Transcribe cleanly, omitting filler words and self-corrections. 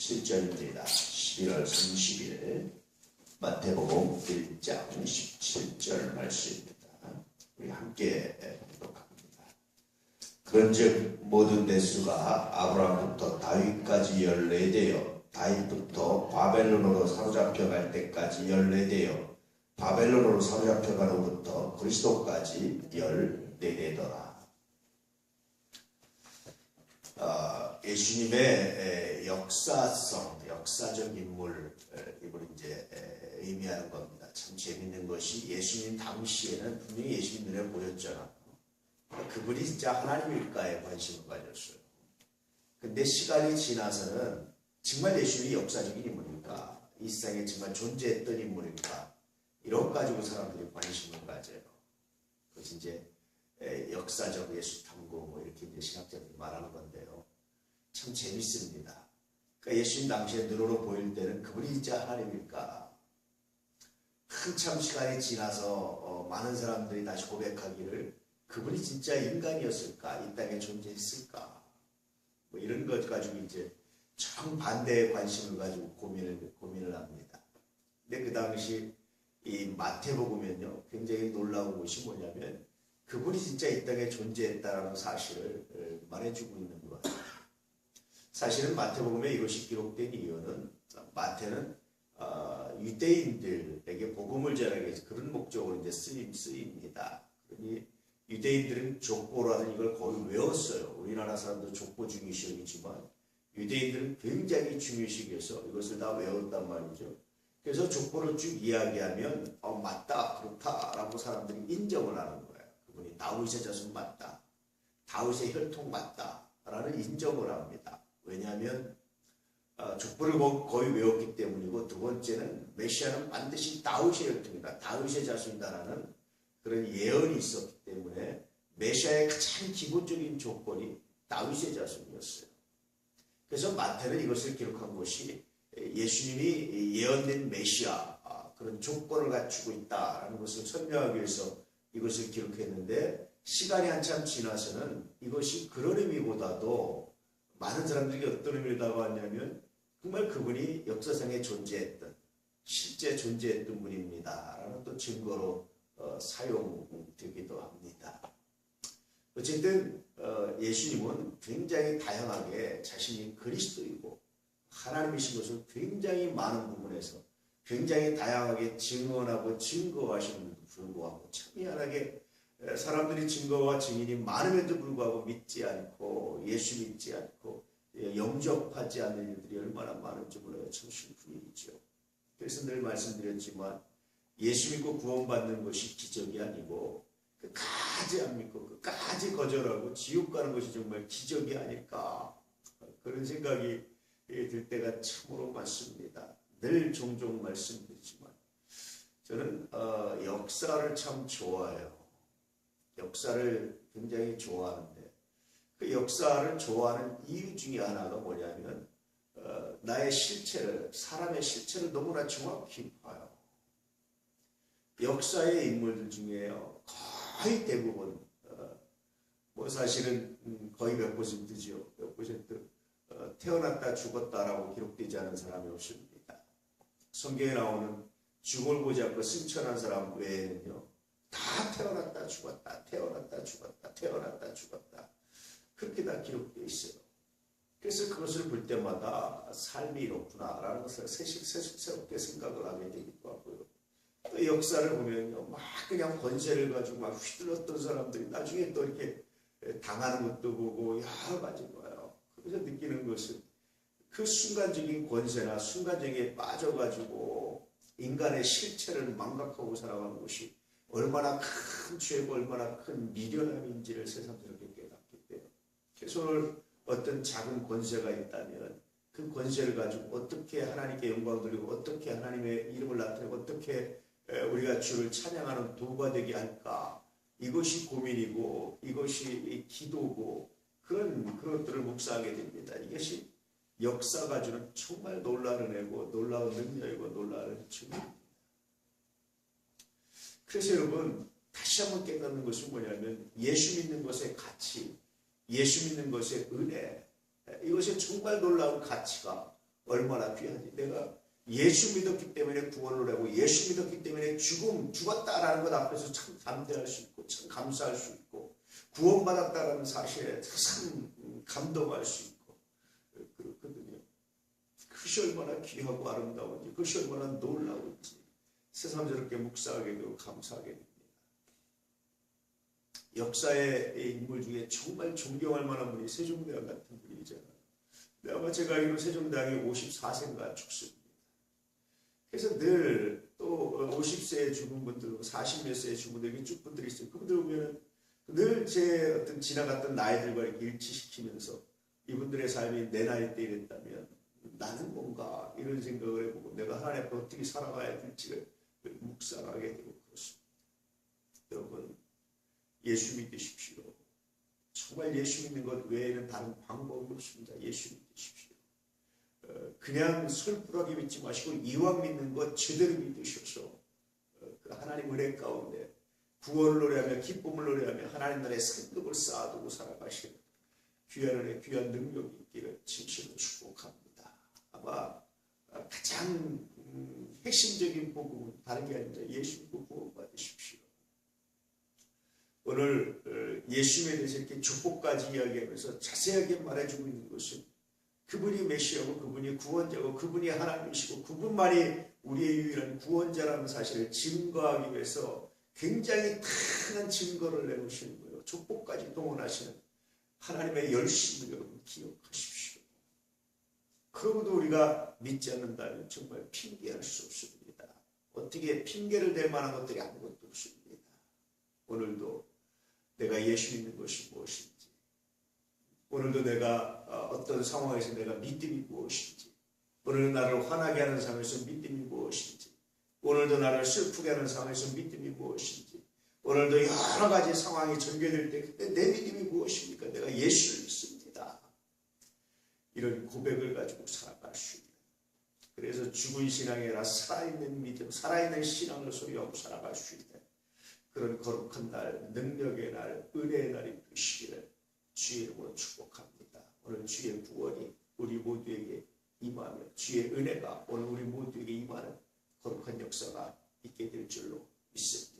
17절입니다. 11월 30일 마태복음 1장 17절 말씀입니다. 우리 함께 봉독합니다. 그런즉 모든 대수가 아브라함부터 다윗까지 연례되어 다윗부터 바벨론으로 사로잡혀갈 때까지 연례되어 바벨론으로 사로잡혀간 후부터 그리스도까지 연례되더라. 예수님의 역사적 인물을 이제 의미하는 겁니다. 참 재밌는 것이 예수님 당시에는 분명히 예수님 눈에 보였잖아. 그분이 진짜 하나님일까에 관심을 가졌어요. 근데 시간이 지나서는 정말 예수님이 역사적인 인물일까? 이 세상에 정말 존재했던 인물일까? 이런 것 가지고 사람들이 관심을 가져요. 그것이 이제 역사적 예수 탐구 뭐 이렇게 이제 신학자들이 말하는 건데요. 참 재밌습니다. 그러니까 예수님 당시에 눈으로 보일 때는 그분이 진짜 하나님일까? 한참 시간이 지나서 많은 사람들이 다시 고백하기를 그분이 진짜 인간이었을까? 이 땅에 존재했을까? 뭐 이런 것 가지고 이제 정반대의 관심을 가지고 고민을 합니다. 근데 그 당시 이 마태복음은요, 굉장히 놀라운 것이 뭐냐면 그분이 진짜 이 땅에 존재했다라는 사실을 말해주고 있는 거예요. 사실은 마태복음에 이것이 기록된 이유는 마태는 유대인들에게 복음을 전하기 위해서 그런 목적으로 이제 쓰입니다. 그러니 유대인들은 족보라는 이걸 거의 외웠어요. 우리나라 사람도 족보 중요시하겠지만 유대인들은 굉장히 중요시해서 이것을 다 외웠단 말이죠. 그래서 족보를 쭉 이야기하면 맞다 그렇다라고 사람들이 인정을 하는 거예요. 그분이 다윗의 자손 맞다, 다윗의 혈통 맞다라는 인정을 합니다. 왜냐하면 족보를 거의 외웠기 때문이고, 두 번째는 메시아는 반드시 다윗의 혈통이다, 다윗의 자손이다라는 그런 예언이 있었기 때문에 메시아의 가장 기본적인 조건이 다윗의 자손이었어요. 그래서 마태는 이것을 기록한 것이 예수님이 예언된 메시아 그런 조건을 갖추고 있다라는 것을 설명하기 위해서 이것을 기록했는데, 시간이 한참 지나서는 이것이 그런 의미보다도 많은 사람들이 어떤 의미를 다가왔냐면 정말 그분이 역사상에 존재했던, 실제 존재했던 분입니다 라는 또 증거로 사용되기도 합니다. 어쨌든 예수님은 굉장히 다양하게 자신이 그리스도이고 하나님이신 것을 굉장히 많은 부분에서 굉장히 다양하게 증언하고 증거하시는데도 불구하고, 참 희한하게 사람들이 증거와 증인이 많음에도 불구하고 믿지 않고 예수 믿지 않고 영접하지 않는 일들이 얼마나 많은지 몰라요. 참 슬픈 일이죠. 그래서 늘 말씀드렸지만 예수 믿고 구원받는 것이 기적이 아니고 끝까지 안 믿고 끝까지 거절하고 지옥 가는 것이 정말 기적이 아닐까, 그런 생각이 들 때가 참으로 많습니다. 늘 종종 말씀드리지만 저는 역사를 참 좋아해요. 역사를 굉장히 좋아하는데 그 역사를 좋아하는 이유 중에 하나가 뭐냐면 나의 실체를, 사람의 실체를 너무나 정확히 봐요. 역사의 인물들 중에요, 거의 대부분 뭐 사실은 거의 몇 퍼센트지요. 몇 퍼센트 태어났다 죽었다라고 기록되지 않은 사람이 없습니다. 성경에 나오는 죽을 보지 않고 승천한 사람 외에는요, 다 태어났다 죽었다, 태어났다 죽었다, 태어났다 죽었다, 그렇게 다 기록되어 있어요. 그래서 그것을 볼 때마다 삶이 이렇구나라는 것을 새롭게 생각을 하게 되기도 하고요. 또 역사를 보면요, 막 그냥 권세를 가지고 막 휘둘렀던 사람들이 나중에 또 이렇게 당하는 것도 보고 여러 가지 거예요. 그래서 느끼는 것은 그 순간적인 권세나 순간적인 빠져가지고 인간의 실체를 망각하고 살아가는 것이 얼마나 큰 죄고 얼마나 큰 미련함인지를 새삼스럽게 깨닫게 돼요. 그래서 오늘 어떤 작은 권세가 있다면 그 권세를 가지고 어떻게 하나님께 영광 돌리고 어떻게 하나님의 이름을 나타내고 어떻게 우리가 주를 찬양하는 도구가 되게 할까, 이것이 고민이고 이것이 기도고 그런 것들을 묵상하게 됩니다. 이것이 역사가 주는 정말 놀라운 은혜고 놀라운 능력이고 놀라운 증거입니다. 그래서 여러분 다시 한번 깨닫는 것이 뭐냐면 예수 믿는 것의 가치, 예수 믿는 것의 은혜, 이것이 정말 놀라운 가치가 얼마나 귀하지. 내가 예수 믿었기 때문에 구원을 하고 예수 믿었기 때문에 죽었다라는 것 앞에서 참 담대할 수 있고 참 감사할 수 있고 구원받았다라는 사실에 참 감동할 수 있고 그렇거든요. 그것이 얼마나 귀하고 아름다운지, 그것이 얼마나 놀라운지 새삼 저렇게 묵상하게 되고 감사하게 됩니다. 역사의 인물 중에 정말 존경할 만한 분이 세종대왕 같은 분이잖아요. 아마 제가 알기로 세종대왕이 54세인가 죽습니다. 그래서 늘 또 50세에 죽은 분들, 40몇 세에 죽은 분들, 쭉 분들이 있어요. 그분들 보면 늘 제 어떤 지나갔던 나이들과 이렇게 일치시키면서 이분들의 삶이 내 나이 때 이랬다면 나는 뭔가 이런 생각을 해보고 내가 하나님 앞에 어떻게 살아가야 될지를 묵상하게 되고 그렇습니다. 여러분, 예수 믿으십시오. 정말 예수 믿는 것 외에는 다른 방법이 없습니다. 예수 믿으십시오. 그냥 설프하게 믿지 마시고 이왕 믿는 것 제대로 믿으셔서 그 하나님 은혜 가운데 구원을 노래하며 기쁨을 노래하며 하나님 나라의 상급을 쌓아두고 살아가시는 귀한 은혜, 귀한 능력이 있기를 진심으로 축복합니다. 아마 가장 핵심적인 복음은 다른 게 아닙니다. 예수 믿고 구원받으십시오. 오늘 예수님에 대해서 이렇게 축복까지 이야기하면서 자세하게 말해주고 있는 것은 그분이 메시아고 그분이 구원자고 그분이 하나님이시고 그분만이 우리의 유일한 구원자라는 사실을 증거하기 위해서 굉장히 큰 증거를 내놓으시는 거예요. 축복까지 동원하시는 하나님의 열심을 여러분 기억하십시오. 그러고도 우리가 믿지 않는다면 정말 핑계할 수 없습니다. 어떻게 핑계를 댈 만한 것들이 아무것도 없습니다. 오늘도 내가 예수 믿는 것이 무엇인지, 오늘도 내가 어떤 상황에서 내가 믿음이 무엇인지, 오늘도 나를 화나게 하는 상황에서 믿음이 무엇인지, 오늘도 나를 슬프게 하는 상황에서 믿음이 무엇인지, 오늘도 여러 가지 상황이 전개될 때 그때 내 믿음이 무엇입니까? 내가 예수를 믿습니다. 이런 고백을 가지고 살아갈 수 있는, 그래서 죽은 신앙이 아니라 살아있는 믿음, 살아있는 신앙을 소유하고 살아갈 수 있는 그런 거룩한 날, 능력의 날, 은혜의 날이 되시기를 주의 이름으로 축복합니다. 오늘 주의 구원이 우리 모두에게 임하며 주의 은혜가 오늘 우리 모두에게 임하는 거룩한 역사가 있게 될 줄로 믿습니다.